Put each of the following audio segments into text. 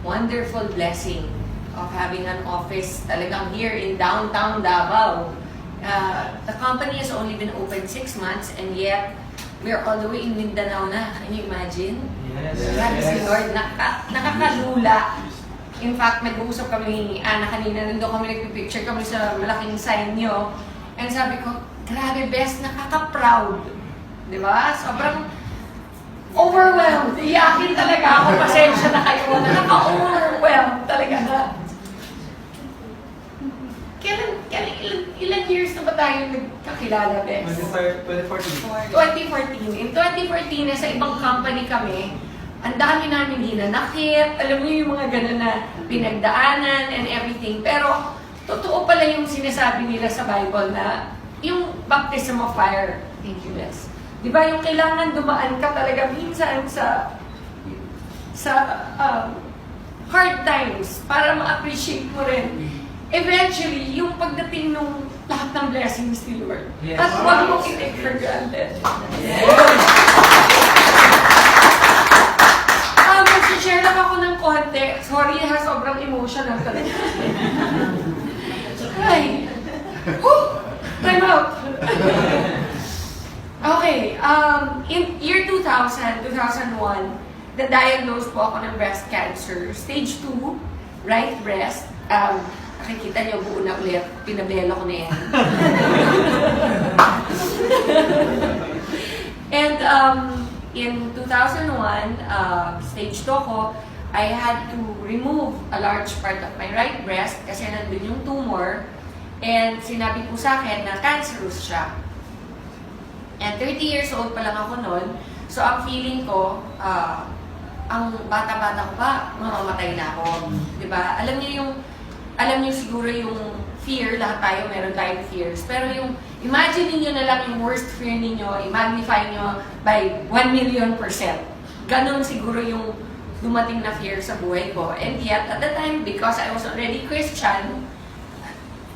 wonderful blessing of having an office talagang here in downtown Davao. The company has only been open 6 months and yet we're all the way in Mindanao na. Can you imagine? Yes. Grabe si Lord, nakakalula. In fact, nag-uusap kami ni Ana kanina, nandun kami nagpipicture kami sa malaking sign nyo. And sabi ko, grabe best, nakaka-proud. Di ba? Sobrang overwhelmed. Iyakin talaga ako. Pasensya na kayo. Nakaka-overwhelmed talaga na. Ilan years na ba tayo nagkakilala, Bes? 2014. 2014. In 2014, nasa ibang company kami. Ang dami namin ginanakit. Alam niyo yung mga gano'n na pinagdaanan and everything. Pero, totoo pala yung sinasabi nila sa Bible na yung baptism of fire. Thank you, Bes. Di ba yung kailangan dumaan ka talaga minsan sa hard times para ma-appreciate mo rin. Eventually, yung pagdating nung lahat ng blessings ni Lord. Yes. At huwag mong i-take for granted. Yes. Mag-share lang ako ng konti. Sorry ha, sobrang emotional talaga. Ay. Whew! Time out. Okay. In year 2000, 2001, na-diagnose po ako ng breast cancer. Stage 2, right breast. Nakikita niyo, buo na ulit. Pinabelo ko na yan. And in 2001, stage 2 ko, I had to remove a large part of my right breast kasi nandun yung tumor. And sinabi po sa akin na cancerous siya. And 30 years old pa lang ako noon. So ang feeling ko, ang bata-bata ko ba, mamamatay na ako. Diba? Alam niyo siguro yung fear, lahat tayo, meron tayong fears. Pero yung, imagine niyo na lang yung worst fear niyo, i-magnify niyo by 1,000,000%. Ganon siguro yung dumating na fear sa buhay ko. And yet, at the time, because I was already Christian,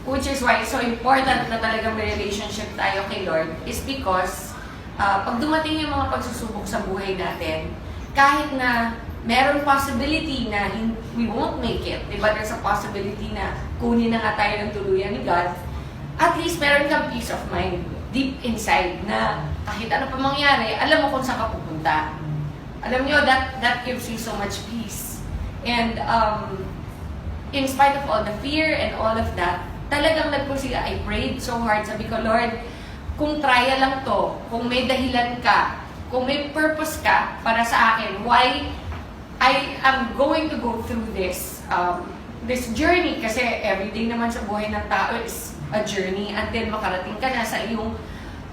which is why it's so important na talagang may relationship tayo kay Lord, is because pag dumating yung mga pagsusubok sa buhay natin, kahit na meron possibility na we won't make it, diba? There's a possibility na kunin na nga tayo ng tuluyan ni God, at least meron kang peace of mind deep inside na kahit ano pa mangyari, alam mo kung saan ka pupunta. Alam nyo, that gives you so much peace. And in spite of all the fear and all of that, talagang nagpursige. I prayed so hard. Sabi ko, Lord, kung trial lang to, kung may dahilan ka, kung may purpose ka para sa akin, why I am going to go through this journey, kasi everyday naman sa buhay ng tao is a journey until makarating ka na sa iyong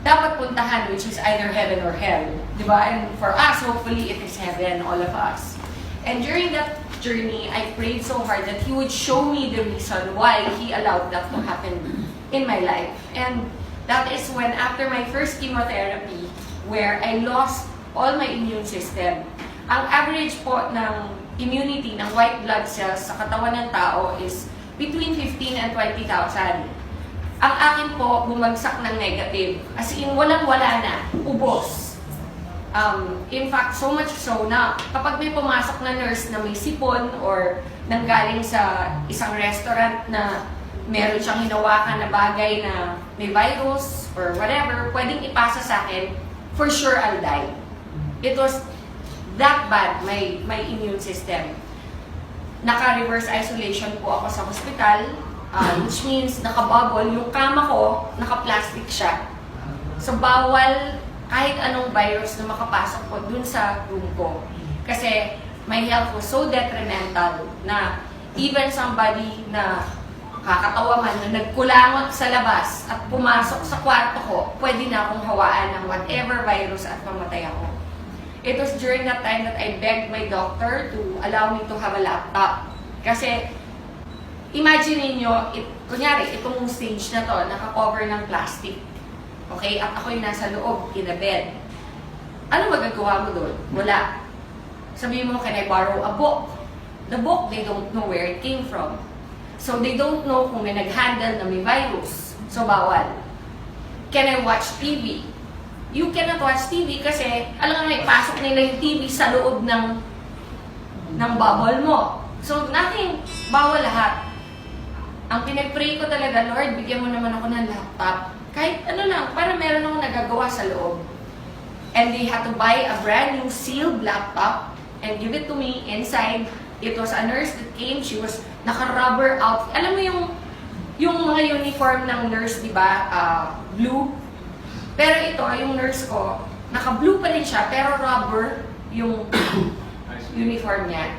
dapat puntahan, which is either heaven or hell. Diba? And for us, hopefully, it is heaven, all of us. And during that journey, I prayed so hard that He would show me the reason why He allowed that to happen in my life. And that is when, after my first chemotherapy, where I lost all my immune system, ang average po ng immunity ng white blood cells sa katawan ng tao is between 15 and 20,000. Ang akin po, bumagsak ng negative. As in, walang-wala na. Ubos. In fact, so much so na kapag may pumasok na nurse na may sipon or nanggaling sa isang restaurant na meron siyang hinawakan na bagay na may virus or whatever, pwedeng ipasa sa akin, for sure I'll die. It was that bad, my immune system. Naka-reverse isolation po ako sa hospital, which means naka-bubble. Yung kama ko, naka-plastic siya. So, bawal kahit anong virus na makapasok po dun sa room ko. Kasi my health was so detrimental na even somebody na kakatawa man na nagkulangot sa labas at pumasok sa kwarto ko, pwede na akong hawaan ng whatever virus at mamatay ako. It was during that time that I begged my doctor to allow me to have a laptop. Kasi, imagine niyo, kunyari, itong stage na to, naka-cover ng plastic. Okay? At ako'y nasa loob, in a bed. Ano magagawa mo doon? Wala. Sabihin mo, can I borrow a book? The book, they don't know where it came from. So, they don't know kung may nag-handle na may virus. So, bawal. Can I watch TV? You cannot watch TV kasi, alam nga, ipasok nila yung TV sa loob ng bubble mo. So, nothing, bawal lahat. Ang pinag-pray ko talaga, Lord, bigyan mo naman ako ng laptop. Kahit ano lang, para meron akong nagagawa sa loob. And they had to buy a brand new sealed laptop and give it to me inside. It was a nurse that came. She was naka-rubber outfit. Alam mo yung mga uniform ng nurse, di ba? Blue. Pero ito, yung nurse ko, naka-blue pa rin siya, pero rubber yung uniform niya.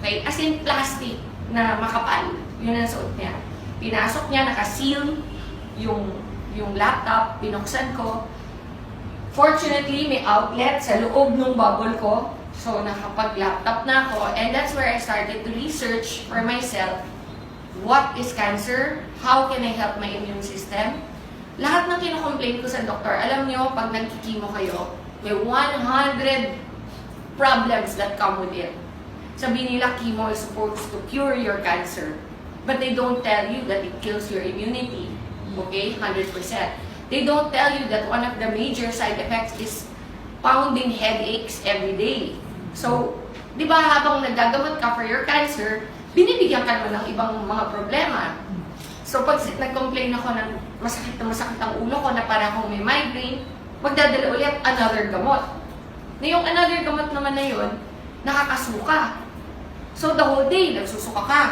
Okay? As in plastic na makapal. Yun ang suot niya. Pinasok niya, naka-seal yung laptop, binuksan ko. Fortunately, may outlet sa loob ng bubble ko. So, nakapag-laptop na ako. And that's where I started to research for myself. What is cancer? How can I help my immune system? Lahat ng kinocomplain ko sa doktor, alam nyo, pag nagkikimo kayo, may 100 problems that come with it. Sabi nila, chemo is supposed to cure your cancer. But they don't tell you that it kills your immunity. Okay? 100%. They don't tell you that one of the major side effects is pounding headaches every day. So, di ba habang nagagamot ka for your cancer, binibigyan ka naman ng ibang mga problema. So, pag nag-complain ako ng masakit ang ulo ko na para akong may migraine, magdadala ulit another gamot. Na yung another gamot naman na yun, nakakasuka. So, the whole day, nagsusuka ka.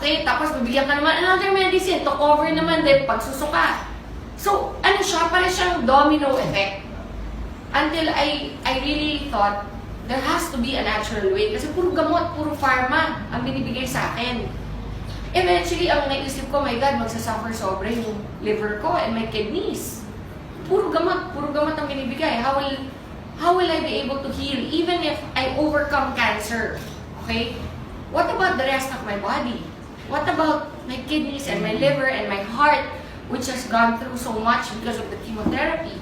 Okay, tapos bibigyan ka naman another medicine to cover naman din pagsusuka. So, ano siya? Parang siyang domino effect. Until I really thought, there has to be a natural way. Kasi puro gamot, puro pharma ang binibigay sa akin. Eventually, ang naisip ko, my God, magsasuffer sobra yung liver ko and my kidneys. Puro gamot ang binibigay. How will I be able to heal even if I overcome cancer? Okay? What about the rest of my body? What about my kidneys and my liver and my heart, which has gone through so much because of the chemotherapy?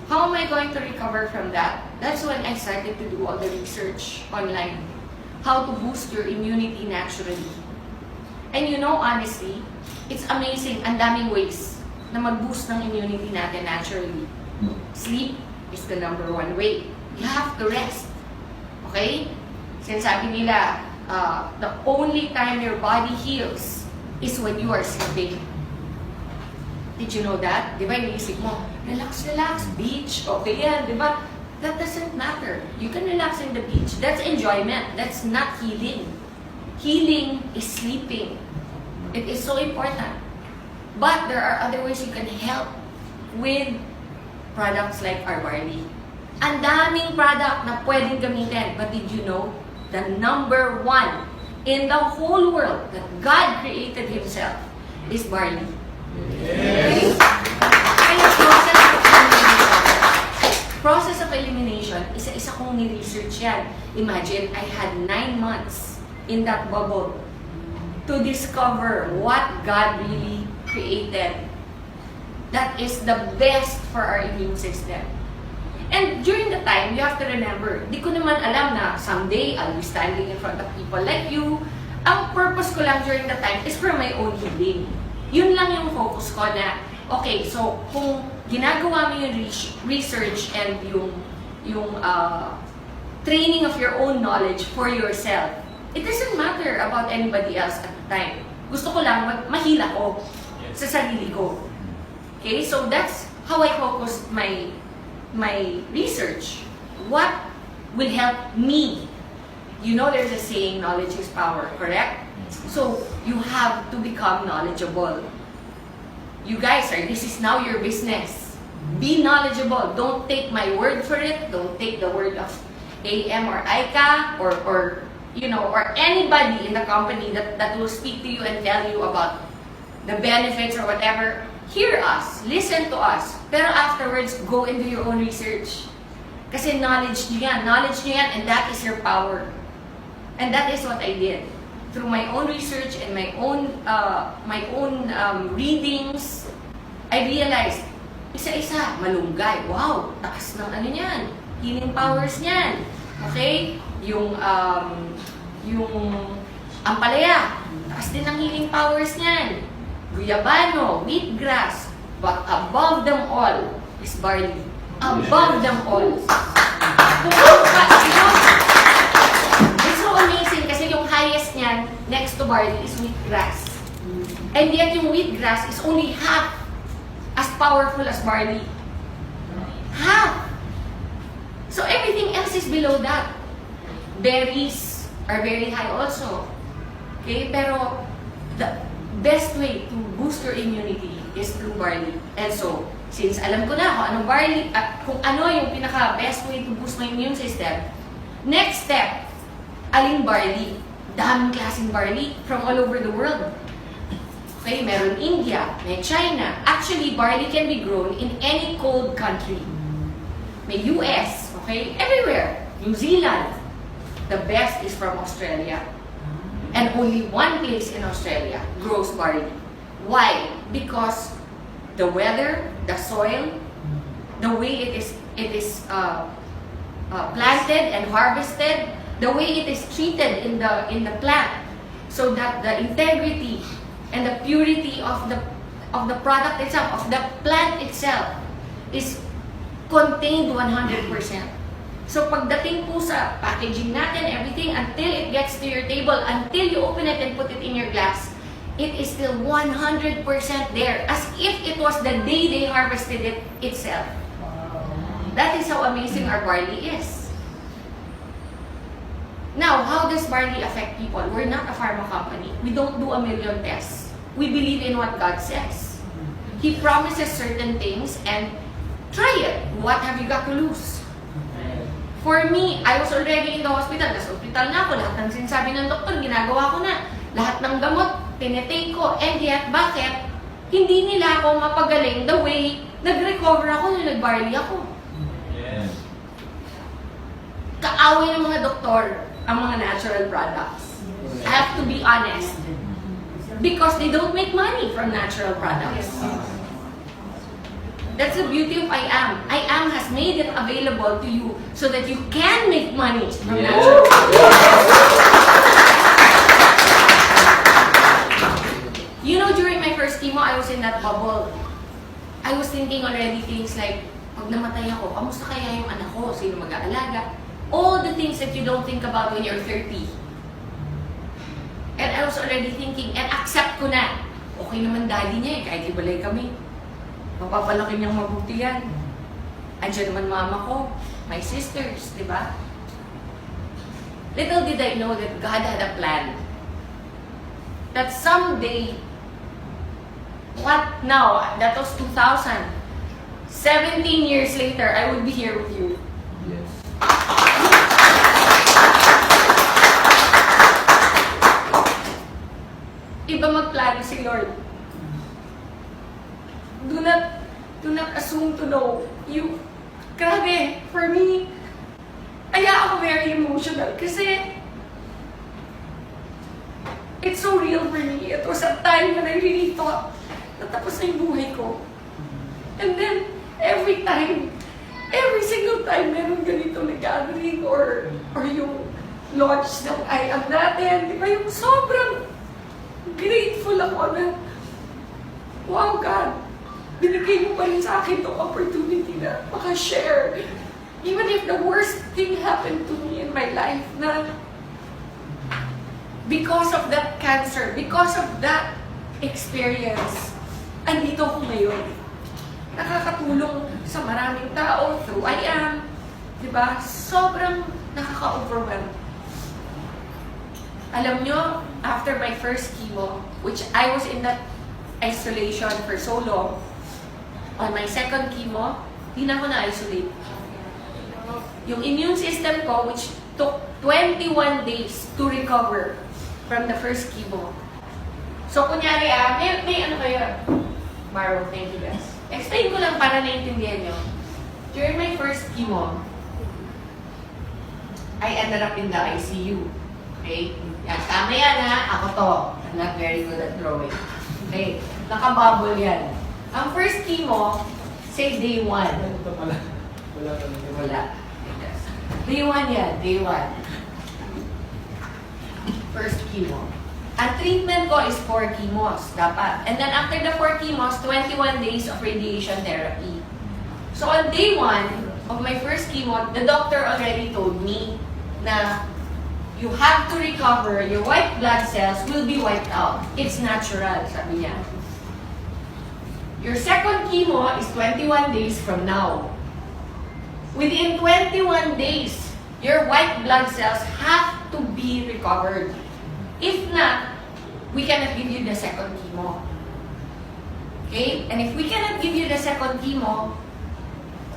How am I going to recover from that? That's when I started to do all the research online. How to boost your immunity naturally. And you know, honestly, it's amazing. Ang daming ways na mag-boost ng immunity natin naturally. Sleep is the number one way. You have to rest. Okay? Sinasabi nila, the only time your body heals is when you are sleeping. Did you know that? Di ba, iniisip mo, relax, beach, okay yan, di ba? That doesn't matter. You can relax in the beach. That's enjoyment. That's not healing. Healing is sleeping. It is so important. But there are other ways you can help with products like our barley. Ang daming product na pwedeng gamitin. But did you know, the number one in the whole world that God created Himself is barley. Okay? Kaya process of elimination, isa-isa kong ni-research yan. Imagine, I had 9 months in that bubble to discover what God really created. That is the best for our immune system. And during the time, you have to remember, di ko naman alam na someday I'll be standing in front of people like you. Ang purpose ko lang during the time is for my own healing. Yun lang yung focus ko na, okay, so kung ginagawa mo yung research and yung training of your own knowledge for yourself, it doesn't matter about anybody else at the time. Gusto ko lang mahila ko sa sarili ko. Okay, so that's how I focused my research. What will help me? You know there's a saying, knowledge is power, correct? So, you have to become knowledgeable. You guys, this is now your business. Be knowledgeable. Don't take my word for it. Don't take the word of AM or ICA or anybody in the company that will speak to you and tell you about the benefits or whatever. Hear us. Listen to us. Pero afterwards, go into your own research. Kasi knowledge nyo yan. Knowledge nyo yan, and that is your power. And that is what I did. Through my own research and my own readings, I realized, isa-isa, malunggay. Wow, taas ng ano niyan. Healing powers niyan. Okay? Yung ampalaya, taas din ng healing powers niyan. Guyabano, wheatgrass, but above them all is barley. Above them all. It's so amazing kasi yung high highest niyan, next to barley, is wheatgrass. And yet yung wheatgrass is only half as powerful as barley. Half! So everything else is below that. Berries are very high also. Okay? Pero the best way to boost your immunity is through barley. And so, since alam ko na kung anong barley, kung ano yung pinaka-best way to boost my immune system, next step, aling barley? Daming klaseng barley from all over the world. Okay, meron India, may China. Actually, barley can be grown in any cold country. May US, okay, everywhere. New Zealand. The best is from Australia. And only one place in Australia grows barley. Why? Because the weather, the soil, the way it is planted and harvested, the way it is treated in the plant, so that the integrity and the purity of the product itself, of the plant itself, is contained 100%. So pagdating po sa packaging natin, everything, until it gets to your table, until you open it and put it in your glass, it is still 100% there, as if it was the day they harvested it itself. That is how amazing our barley is. Now, how does barley affect people? We're not a pharma company. We don't do a million tests. We believe in what God says. He promises certain things, and try it. What have you got to lose? For me, I was already in the hospital. Nasa hospital na ako. Lahat ng sinasabi ng doktor, ginagawa ko na. Lahat ng gamot, tinetake ko. And yet, bakit? Hindi nila ako mapagaling the way nag-recover ako nung nag-barley ako. Yes. Kaaway ng mga doktor ang mga natural products. I have to be honest. Because they don't make money from natural products. That's the beauty of I Am. I Am has made it available to you so that you can make money from natural products. You know, during my first chemo, I was in that bubble. I was thinking already things like, pag namatay ako, kamusta kaya yung anak ko? Sino mag-aalaga? All the things that you don't think about when you're 30. And I was already thinking, and accept ko na, okay naman daddy niya eh, kahit ibalay kami. Mapapalaki niyang mabuti yan. Andiyan naman mama ko, my sisters, di ba? Little did I know that God had a plan. That someday, what now? That was 2000. 17 years later, I would be here with you. Yes. Iba magplano si Lord. Do not assume to know. You, grabe, for me, kaya ako very emotional kasi it's so real for me. It was a time when I really thought natapos na yung buhay ko. And then, every single time meron ganito na gathering or yung launch ng I Am natin, di ba yung sobrang grateful ako na, wow God, binigay mo pa rin sa akin itong opportunity na makashare. Even if the worst thing happened to me in my life, na because of that cancer, because of that experience, andito ako ngayon. Nakakatulong sa maraming tao through I Am. Diba? Sobrang nakaka-overwhelm. Alam nyo, after my first chemo, which I was in that isolation for so long, on my second chemo, di na ako na-isolate. Yung immune system ko, which took 21 days to recover from the first chemo. So, kunyari may ano kayo? Maro, thank you guys. Explain ko lang para naiintindihan nyo. During my first chemo, I ended up in the ICU. Okay? Yan, tama yan ha. Ako to. I'm not very good at drawing. Okay? Nakabubble yan. Ang first chemo, say day 1. Ito pala. Wala ka na. Wala. Day 1 yan. Day 1. First chemo. Ang treatment ko is 4 chemos. Dapat. And then after the 4 chemos, 21 days of radiation therapy. So on day 1 of my first chemo, the doctor already told me na you have to recover, your white blood cells will be wiped out. It's natural, sabi niya. Your second chemo is 21 days from now. Within 21 days, your white blood cells have to be recovered. If not, we cannot give you the second chemo. Okay? And if we cannot give you the second chemo,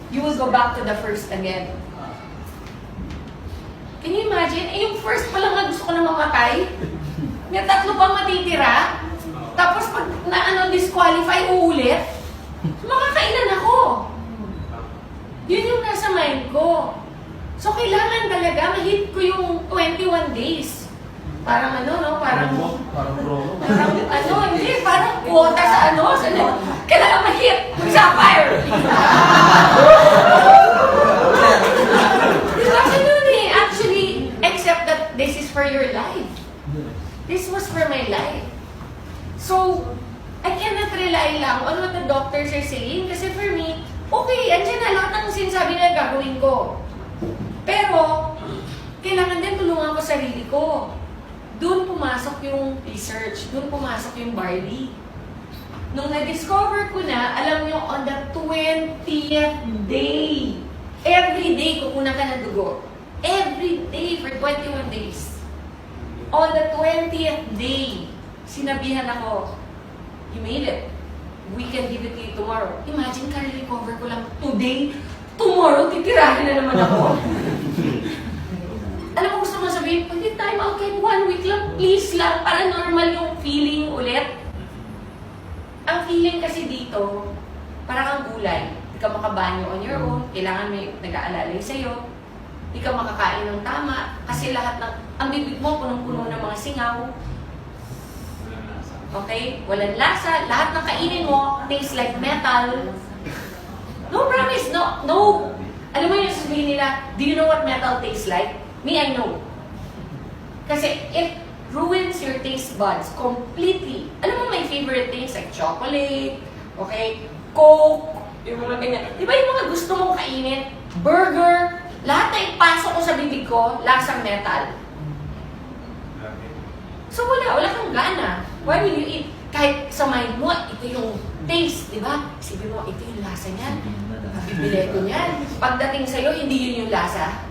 you will go back to the first again. Can you imagine? Yung first pa lang na gusto ko na mamatay. May tatlo pang matitira. Tapos pag disqualify, uulit. Makakailan ako. Yun yung nasa mind ko. So, kailangan talaga ma-hit ko yung 21 days. Parang parang promo. hindi, parang quota sa kailangan ma-hit, mag-sapphire. Diba ganun eh, actually, except that this is for your life. This was for my life. So, I cannot rely lang on what the doctors are saying kasi for me, okay, andyan na lahat ng sinasabi na gagawin ko. Pero, kailangan din tulungan ko sarili ko. Doon pumasok yung research, doon pumasok yung barley. Nung na-discover ko na, alam nyo, on the 20th day, every day kukunan ka ng dugo. Every day for 21 days. On the 20th day, sinabihan ako, you made it. We can give it to you tomorrow. Imagine, ka-recover ko lang today. Tomorrow, titirahin na naman ako. Alam mo, gusto mo sabihin, pwede time out kahit 1 week lang, please lang, para normal yung feeling ulit. Ang feeling kasi dito, para kang gulay. Hindi ka makabanyo on your own, kailangan may nag-aalalay sa'yo. Hindi ka makakain ng tama, kasi lahat ng, ang bibig mo punong-puno ng mga singaw. Okay? Walang lasa, lahat ng kainin mo, tastes like metal. No, promise, no. Alam mo yung sabihin nila, do you know what metal tastes like? Me, I know. Kasi it ruins your taste buds completely. Alam mo, my favorite things like chocolate, okay, Coke, yung mga ganyan. Di ba yung mga gusto mong kainin? Burger, lahat na ipasok ko sa bibig ko, lasang metal. So wala kang gana. Why will you eat? Kahit sa mind mo, ito yung taste, di ba? Isipin mo, ito yung lasa niyan. Bibili ko niyan. Pagdating sa'yo, hindi yun yung lasa.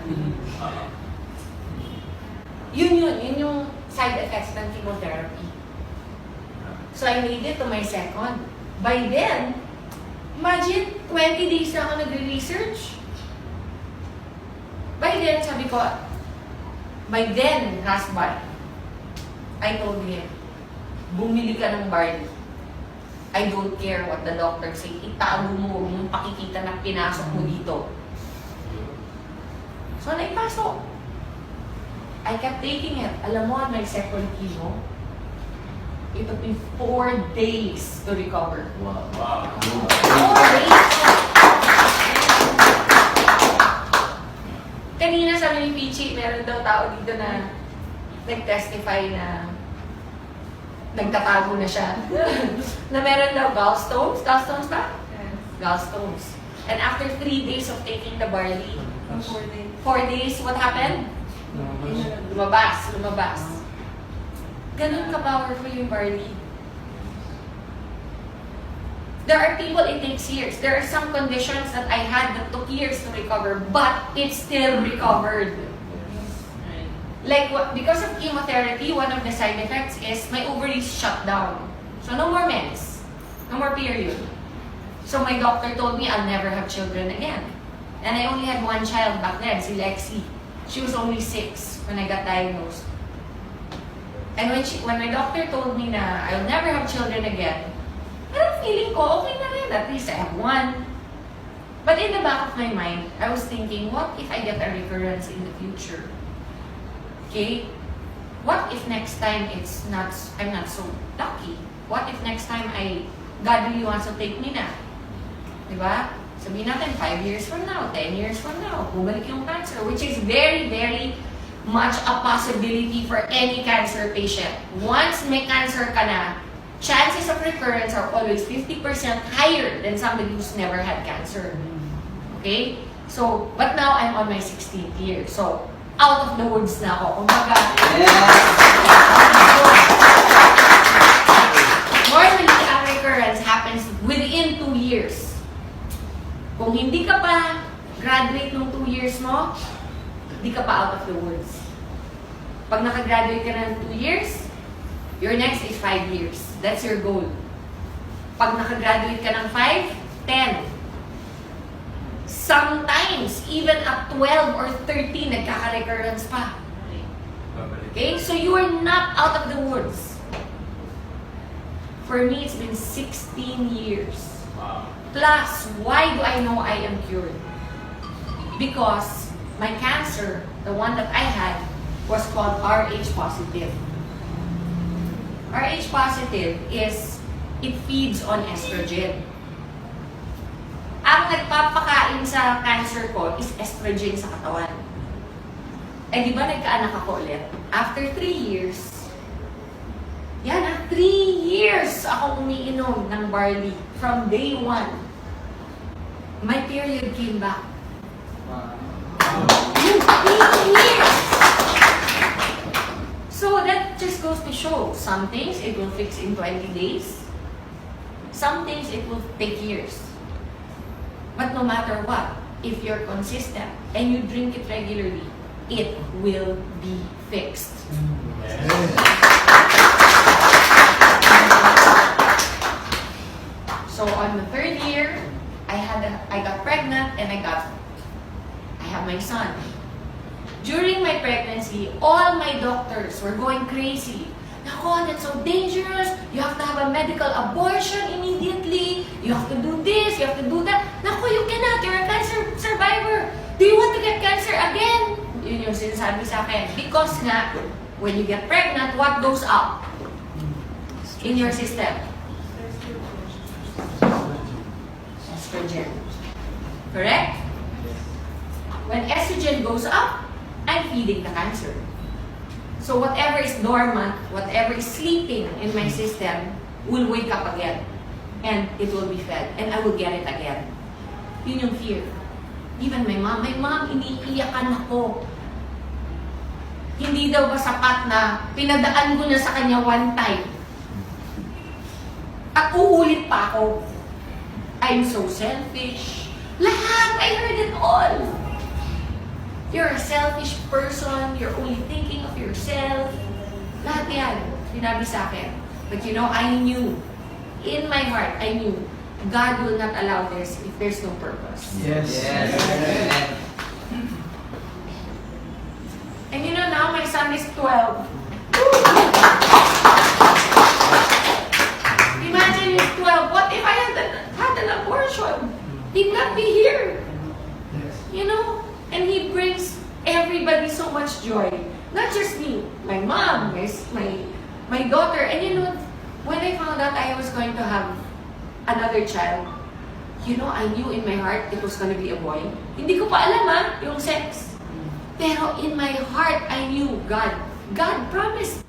Yun yung side effects ng chemotherapy. So I made it to my second. By then, imagine, 20 days na ako nagre-research. By then, sabi ko, by then, husband, I told him, bumili ka ng barley. I don't care what the doctor say. Itago mo yung pakikita na pinasok mo dito. So, naipasok. I kept taking it. Alam mo, on my second chemo, it took me 4 days to recover. Wow. 4 days! Kanina sabi ni Pichi, meron daw tao dito na nag-testify na nagtatago na siya. Na meron daw gallstones. Gallstones ba? Yes. Gallstones. And after 3 days of taking the barley, 4 days. 4 days, what happened? Lumabas. Ganun ka-powerful yung barley. There are people it takes years. There are some conditions that I had that took years to recover, but it still recovered. Like, because of chemotherapy, one of the side effects is my ovaries shut down. So, no more mens. No more period. So, my doctor told me I'll never have children again. And I only had one child back then, si Lexi. She was only 6 when I got diagnosed. And when my doctor told me na I'll never have children again, parang feeling ko, okay na rin. At least I have one. But in the back of my mind, I was thinking, what if I get a recurrence in the future? Okay? What if next time I'm not so lucky? What if next time God really wants to take me na? Diba? Sabihin natin, 5 years from now, 10 years from now, bumalik yung cancer, which is very, very much a possibility for any cancer patient. Once may cancer ka na, chances of recurrence are always 50% higher than somebody who's never had cancer. Okay? So, but now I'm on my 16th year. So, out of the woods na ako. Kumbaga, normally, ang recurrence happens within 2 years. Kung hindi ka pa graduate nung 2 years mo, hindi ka pa out of the woods. Pag nakagraduate ka na ng 2 years, your next is 5 years. That's your goal. Pag nakagraduate ka ng 5, 10. Sometimes, even at 12 or 13, nagkaka-recurrence pa. Okay? So you are not out of the woods. For me, it's been 16 years. Wow. Plus, why do I know I am cured? Because my cancer, the one that I had, was called Rh positive. Rh positive is, it feeds on estrogen. Ang nagpapakain sa cancer ko is estrogen sa katawan. Eh di ba nagkaanak ako ulit? After 3 years, 3 years ako umiinom ng barley from day 1. My period came back. Wow. 3 years! So that just goes to show, some things it will fix in 20 days. Some things it will take years. But no matter what, if you're consistent and you drink it regularly, it will be fixed. So on the 3rd year, I got pregnant and I have my son. During my pregnancy, all my doctors were going crazy. Nako, that's so dangerous. You have to have a medical abortion immediately. You have to do this, you have to do that. Nako, you cannot. You're a cancer survivor. Do you want to get cancer again? Yun yung sinasabi sa akin. Because nga, when you get pregnant, what goes up in your system? Estrogen. Correct? When estrogen goes up, I'm feeding the cancer. So whatever is dormant, whatever is sleeping in my system will wake up again. And it will be fed. And I will get it again. Yun yung fear. Even my mom, iniiyakan ako. Hindi daw ba sapat na pinadaan ko na sa kanya one time. At uulit pa ako. I'm so selfish. Lahat! I heard it all. You're a selfish person. You're only thinking of yourself. Lahat yan. Sinabi sa akin. But you know, I knew. In my heart, I knew. God will not allow this if there's no purpose. Yes. And you know, now my son is 12. Imagine he's 12. What if I had an abortion? He'd not be here. You know? And he brings everybody so much joy. Not just me, my mom, my daughter. And you know, when I found out I was going to have another child, you know, I knew in my heart it was going to be a boy. Hindi ko pa alam yung sex. Pero in my heart, I knew God promised.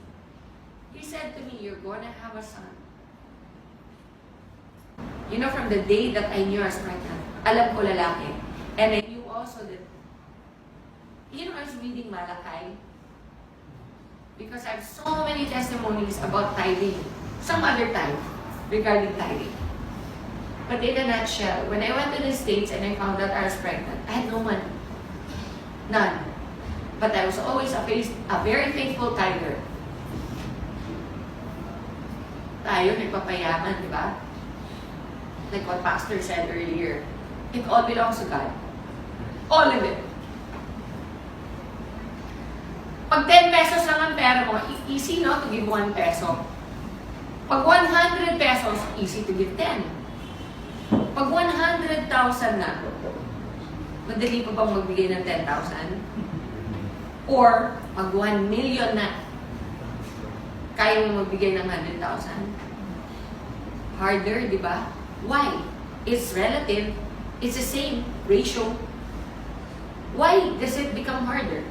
He said to me, you're going to have a son. You know, from the day that I knew I was pregnant, alam ko lalaki. And I knew also that, you know, I was reading Malachi because I have so many testimonies about tithing. Some other time regarding tithing. But in a nutshell, when I went to the States and I found out I was pregnant, I had no money. None. But I was always a very faithful tither. Tayo, nagpapayaman, di ba? Like what Pastor said earlier. It all belongs to God. All of it. Pag 10 pesos lang ang pera mo, easy no to give 1 peso. Pag 100 pesos, easy to give 10. Pag 100,000 na, madali pa bang magbigay ng 10,000? Or, pag 1 million na, kaya mo magbigay ng 100,000? Harder, di ba? Why? It's relative. It's the same ratio. Why does it become harder?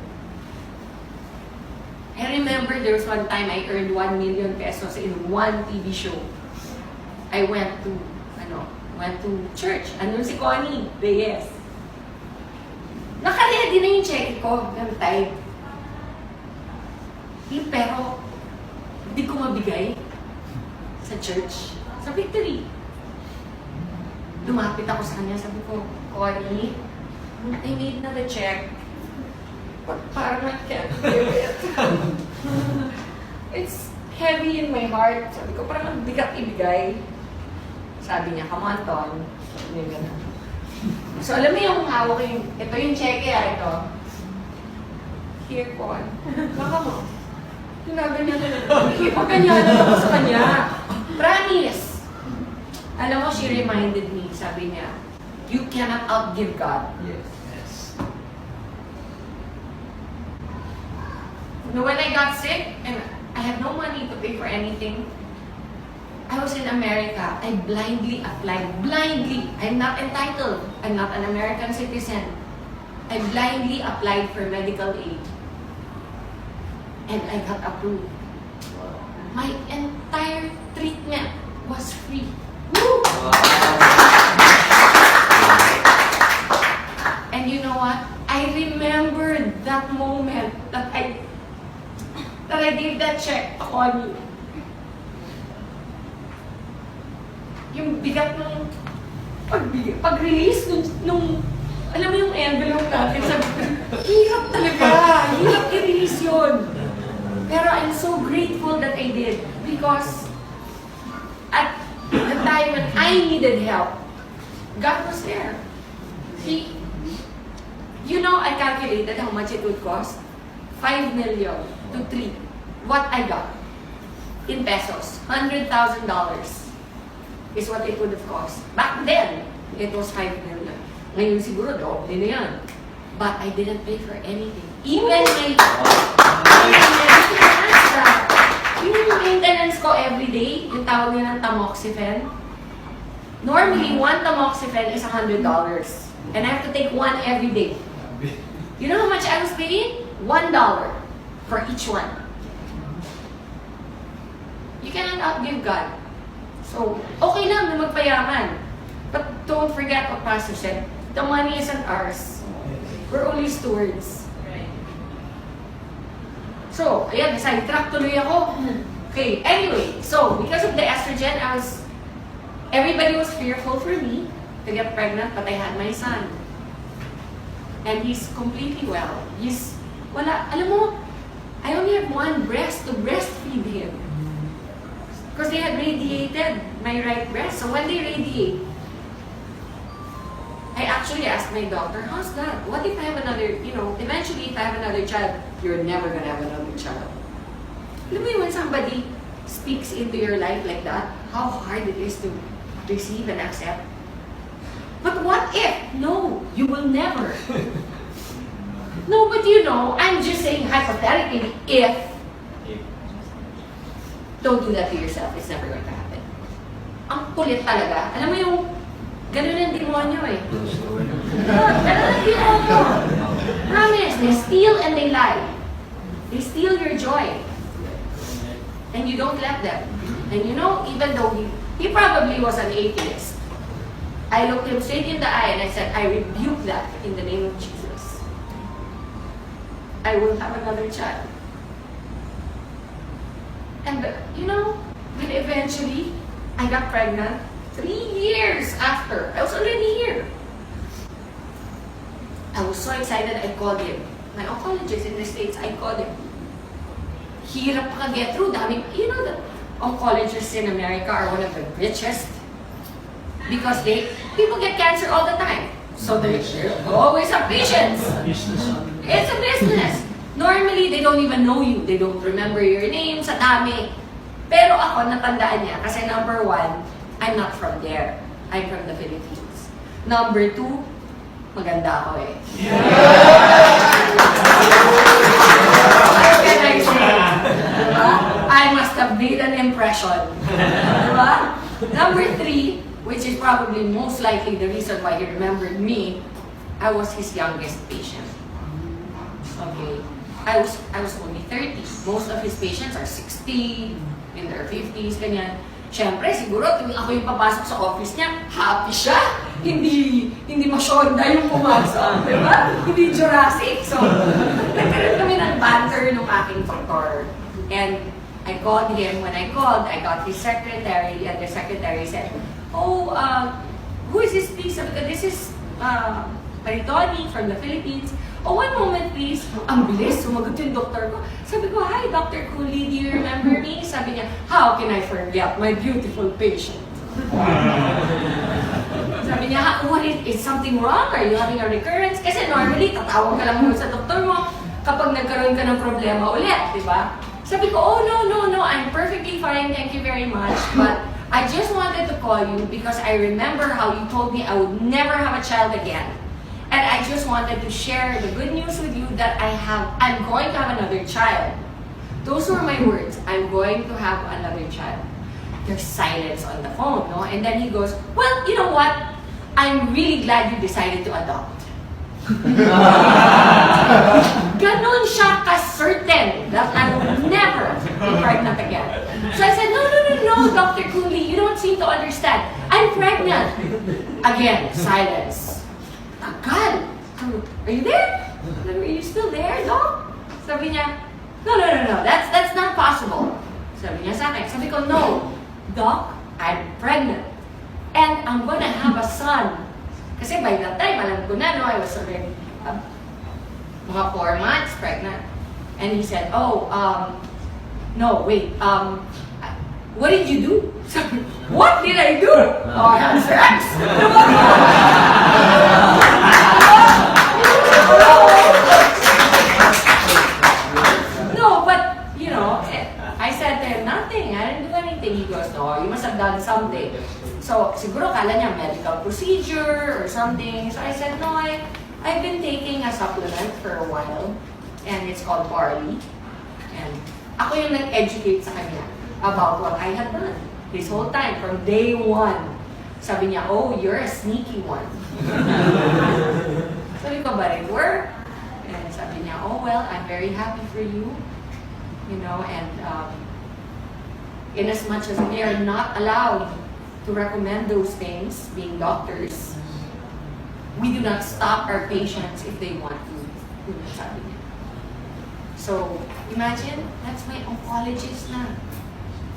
I remember there was one time I earned 1 million pesos in one TV show. I went to church. Andun si Connie Reyes. Naka-ready na yung check ko ng time. Pero, hindi ko mabigay sa church. Sa Victory. Lumapit ako sa kanya, sabi ko, Connie, I need na the check. But parang I can't give it. It's heavy in my heart. Sabi ko, parang ang bigat ibigay. Sabi niya, come on, Ton. Sabi niya gano'n. So, alam mo yung hawak yung, ito yung cheque ito. Here, Con. Baka mo. Ginaganyan na. Ipaganyanan ako sa kanya. Promise. Alam mo, she reminded me, sabi niya, you cannot outgive God. Yes. Yes. When I got sick and I had no money to pay for anything, I was in America. I blindly applied. Blindly. I'm not entitled. I'm not an American citizen. I blindly applied for medical aid. And I got approved. My entire treatment was free. Woo! And you know what? I remembered that moment that I gave that check to Connie. Yung bigat ng pag-release nung alam mo yung envelope natin, sabi ko, hirap talaga, hirap i-release yun. Pero I'm so grateful that I did because at the time when I needed help, God was there. I calculated how much it would cost. 5 million to 3. What I got in pesos, $100,000 is what it would have cost. Back then, it was 5 million. Ngayon siguro, doble na yan. But I didn't pay for anything. Even my yung maintenance ko every day, yung tawag nila ng tamoxifen. Normally, one tamoxifen is $100. And I have to take one every day. You know how much I was paying? $1 for each one. You cannot outgive God. So, okay lang na magpayaman. But don't forget what Pastor said. The money isn't ours. We're only stewards. So, ayan, sidetrack tuloy ako. Okay, anyway, so, because of the estrogen, everybody was fearful for me to get pregnant, but I had my son. And he's completely well. Alam mo, I only have one breast to breastfeed him. Because they had radiated my right breast. So when they radiate, I actually asked my doctor, how's that? What if I have another, eventually if I have another child, you're never gonna have another child. Alam mo yun, when somebody speaks into your life like that, how hard it is to receive and accept. But what if? No, you will never. No, but I'm just saying hypothetically, if, don't do that to yourself. It's never going to happen. Ang kulit talaga. Alam mo yung, ganun ang demonyo eh. Ganun ang demonyo. Promise, they steal and they lie. They steal your joy. And you don't let them. And even though he probably was an atheist, I looked him straight in the eye and I said, I rebuke that in the name of Jesus. I will have another child. And, when eventually I got pregnant, 3 years after, I was already here. I was so excited, I called him. My oncologist in the States, I called him. Hirap pa get through. The oncologists in America are one of the richest because people get cancer all the time. So they always have patients. It's a business. Normally, they don't even know you. They don't remember your name sa dami. Pero ako, natandaan niya. Kasi number 1, I'm not from there. I'm from the Philippines. Number 2, maganda ako eh. What can I say? Diba? I must have made an impression. Diba? Number 3, which is probably most likely the reason why he remembered me, I was his youngest patient. Okay. I was only 30. Most of his patients are 60, in their 50s, ganyan. Siyempre, siguro, tuwing ako yung papasok sa office niya, happy siya. Hindi masyonda yung pumasok, di ba? Hindi Jurassic. So, nagkaroon kami ng banter ng aking doktor. And I called him. When I called, I got his secretary, and the secretary said, "Oh, who is this, please?" Sabi ko, "This is Maritoni from the Philippines." "Oh, one moment, please." Ang bilis, sumagot yung doktor ko. Sabi ko, "Hi, Dr. Cooley, do you remember me?" Sabi niya, "How can I forget my beautiful patient?" Sabi niya, "What is something wrong? Are you having a recurrence?" Kasi normally, tatawag ka lang muna sa doktor mo kapag nagkaroon ka ng problema ulit, di ba? Sabi ko, "Oh, no, I'm perfectly fine, thank you very much. But I just wanted to call you because I remember how you told me I would never have a child again. And I just wanted to share the good news with you that I'm going to have another child." Those were my words, "I'm going to have another child." There's silence on the phone, no? And then he goes, "Well, you know what? I'm really glad you decided to adopt." Ganon siya ka-certain that I will never be pregnant again. So I said, no, Dr. Cooley, you don't seem to understand. I'm pregnant. Again, silence. "God, are you there? Are you still there, Doc?" Sabi niya, no, that's not possible. Sabi niya sa akin. Sabi ko, "No, Doc, I'm pregnant. And I'm gonna have a son." Kasi by that time, alam ko na, no, I was already mga 4 months pregnant. And he said, "Oh, no, wait, what did you do?" Sabi, "What did I do? Oh, I had sex." No, but, you know, I said to him, "Nothing, I didn't do anything." He goes, "No, you must have done something." So, siguro kala niya medical procedure or something. So I said, "No, I've been taking a supplement for a while, and it's called barley." And ako yung nag-educate sa kanya about what I had done this whole time, from day one. Sabi niya, "Oh, you're a sneaky one." Sabi ko, "But it worked." And sabi niya, "Oh, well, I'm very happy for you. You know, and in as much as we are not allowed to recommend those things, being doctors, we do not stop our patients if they want to." Sabi niya. So, imagine, that's my oncologist na.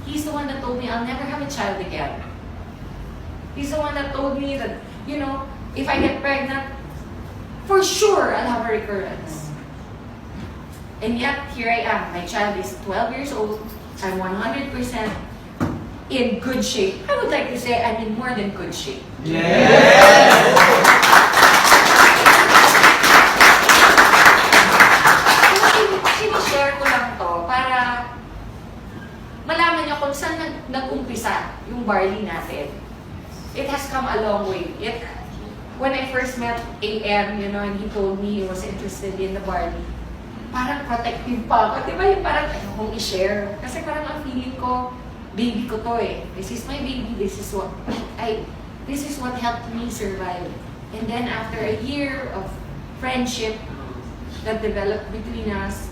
He's the one that told me I'll never have a child again. He's the one that told me that, you know, if I get pregnant, for sure I'll have a recurrence. And yet, here I am. My child is 12 years old. I'm 100% in good shape. I would like to say I'm in more than good shape. Sinishare ko lang to para malaman niyo kung saan nag-umpisa yung barley natin. It has come a long way. When I first met AM, you know, and he told me he was interested in the barley, parang protective pa ako. Di ba yung parang ayokong i-share? Kasi parang ang feeling ko, baby ko to eh. This is my baby. This is what helped me survive. And then after a year of friendship that developed between us,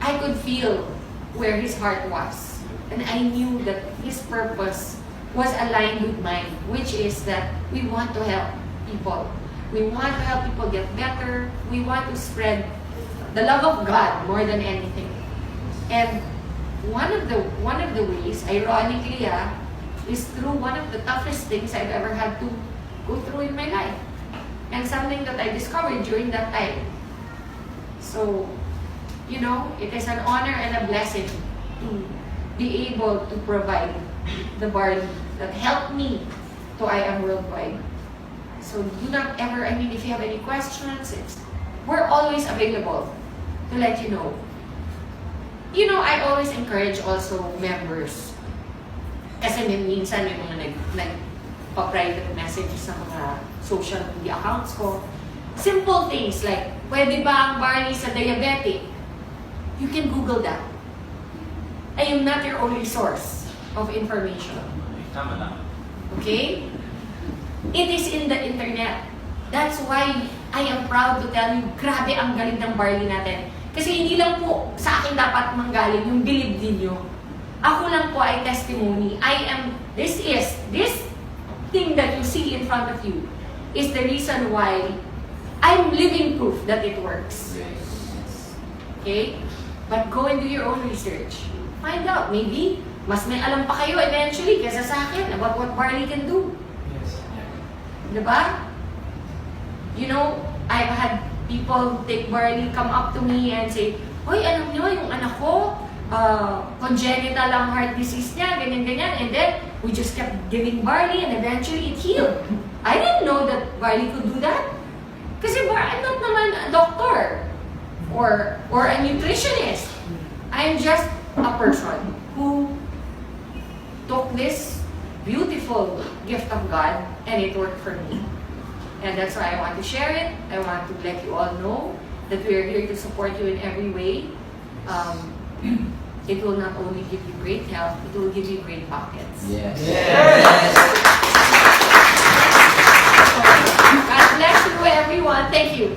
I could feel where his heart was. And I knew that his purpose was aligned with mine, which is that we want to help people. We want to help people get better. We want to spread the love of God more than anything. And one of the ways, ironically, is through one of the toughest things I've ever had to go through in my life. And something that I discovered during that time. So, you know, it is an honor and a blessing to be able to provide the barley that helped me to I Am Worldwide. So do not ever, I mean, if you have any questions, we're always available to let you know. You know, I always encourage also members. Kasi minsan may mga nagpa-private messages sa mga social media accounts ko. Simple things like, pwede ba ang barley sa diabetic? You can Google that. I am not your only source of information. Tama lang. Okay? It is in the internet. That's why I am proud to tell you, grabe ang galing ng barley natin. Kasi hindi lang po sa akin dapat manggaling yung believe ninyo. Ako lang po ay testimony. This thing that you see in front of you is the reason why I'm living proof that it works. Okay? But go and do your own research. Find out. Maybe, mas may alam pa kayo eventually kaysa sa akin about what barley can do. Yes. Diba? You know, I've had people take barley, come up to me and say, "Hoy, alam nyo, yung anak ko, congenital ang heart disease niya, ganyan-ganyan." And then, we just kept giving barley and eventually it healed. I didn't know that barley could do that. Kasi I'm not naman a doctor or a nutritionist. I'm just a person who took this beautiful gift of God and it worked for me. And that's why I want to share it. I want to let you all know that we are here to support you in every way. It will not only give you great health, it will give you great pockets. Yes. Yes. God bless you everyone. Thank you.